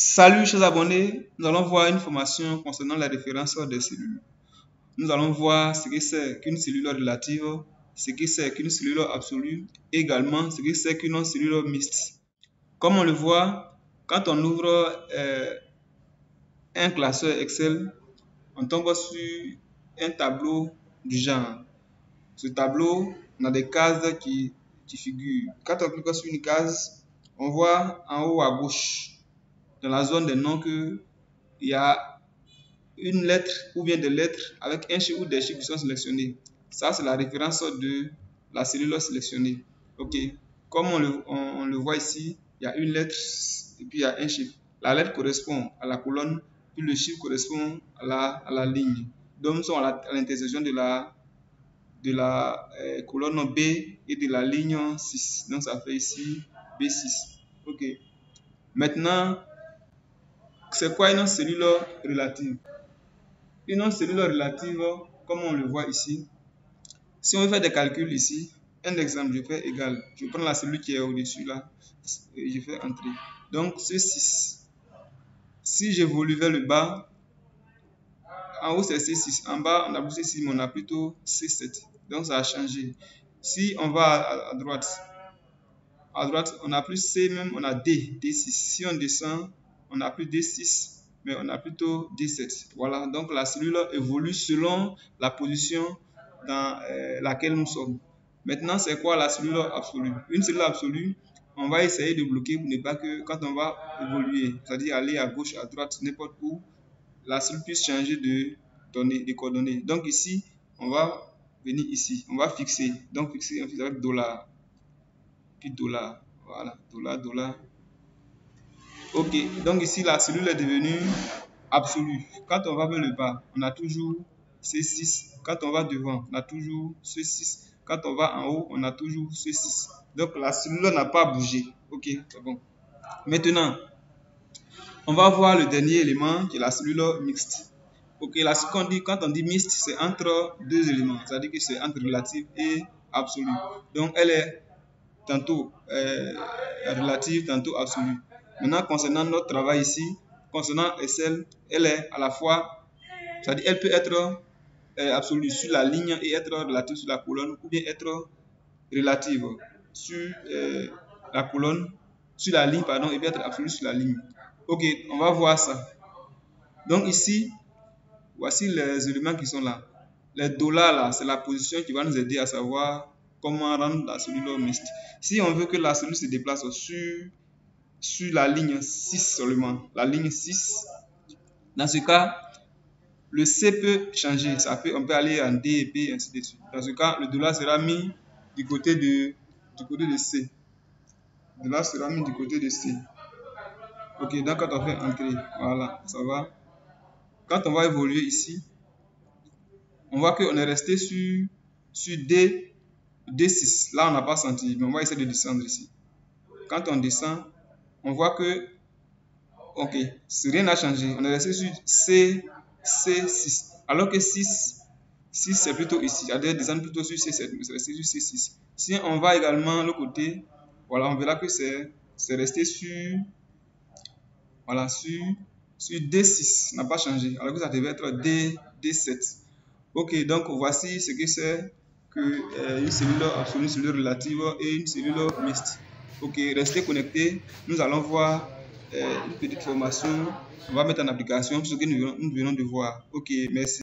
Salut chers abonnés, nous allons voir une formation concernant la référence des cellules. Nous allons voir ce que c'est qu'une cellule relative, ce que c'est qu'une cellule absolue, et également ce que c'est qu'une cellule mixte. Comme on le voit, quand on ouvre un classeur Excel, on tombe sur un tableau du genre. Ce tableau, on a des cases qui figurent. Quand on clique sur une case, on voit en haut à gauche, dans la zone des noms, qu'il y a une lettre ou bien des lettres avec un chiffre ou des chiffres qui sont sélectionnés. Ça, c'est la référence de la cellule sélectionnée. Ok. Comme on le voit ici, il y a une lettre et puis il y a un chiffre. La lettre correspond à la colonne, puis le chiffre correspond à la ligne. Donc, nous sommes à l'intersection de la colonne B et de la ligne 6. Donc, ça fait ici B6. Ok. Maintenant, c'est quoi une cellule relative? Une cellule relative, comme on le voit ici, si on veut faire des calculs ici, un exemple, je fais égal. Je prends la cellule qui est au-dessus là, et je fais entrer. Donc, c'est 6. Si j'évolue vers le bas, en haut c'est C6, en bas on a plus C6, mais on a plutôt C7. Donc, ça a changé. Si on va à droite, on a plus C, même on a D, D6. Si on descend, on n'a plus D6, mais on a plutôt D7. Voilà, donc la cellule évolue selon la position dans laquelle nous sommes. Maintenant, c'est quoi la cellule absolue? Une cellule absolue, on va essayer de bloquer pour ne pas que quand on va évoluer, c'est-à-dire aller à gauche, à droite, n'importe où, la cellule puisse changer de coordonnées. Donc ici, on va venir ici, on va fixer. Donc fixer avec $, puis $, voilà, $. Ok, donc ici la cellule est devenue absolue. Quand on va vers le bas, on a toujours C6. Quand on va devant, on a toujours C6. Quand on va en haut, on a toujours C6. Donc la cellule n'a pas bougé. Ok, c'est bon. Maintenant, on va voir le dernier élément qui est la cellule mixte. Ok, là, ce qu'on dit, quand on dit mixte, c'est entre deux éléments. C'est-à-dire que c'est entre relative et absolue. Donc elle est tantôt relative, tantôt absolue. Maintenant, concernant notre travail ici, concernant Excel, elle est à la fois, c'est-à-dire elle peut être absolue sur la ligne et être relative sur la colonne, ou bien être relative sur la colonne, sur la ligne, pardon, et bien être absolue sur la ligne. Ok, on va voir ça. Donc ici, voici les éléments qui sont là. Les dollars là, c'est la position qui va nous aider à savoir comment rendre la cellule mixte. Si on veut que la cellule se déplace sur la ligne 6 seulement, la ligne 6, dans ce cas, le C peut changer. On peut aller en D et B, ainsi de suite. Dans ce cas, le dollar sera mis du côté de C. Le dollar sera mis du côté de C. Ok, donc quand on fait entrer, voilà, ça va. Quand on va évoluer ici, on voit qu'on est resté sur D6. Là, on n'a pas senti, mais on va essayer de descendre ici. Quand on descend, on voit que, ok, rien n'a changé. On est resté sur C6. Alors que 6 c'est plutôt ici. C'est-à-dire descendre plutôt sur C7, mais c'est resté sur C6. Si on va également l'autre côté, voilà, on verra que c'est resté sur, voilà, sur D6. Ça n'a pas changé. Alors que ça devait être D7. Ok, donc voici ce que c'est qu'une cellule absolue, une cellule relative et une cellule mixte. Ok, restez connectés. Nous allons voir une petite formation. On va mettre en application ce que nous venons de voir. Ok, merci.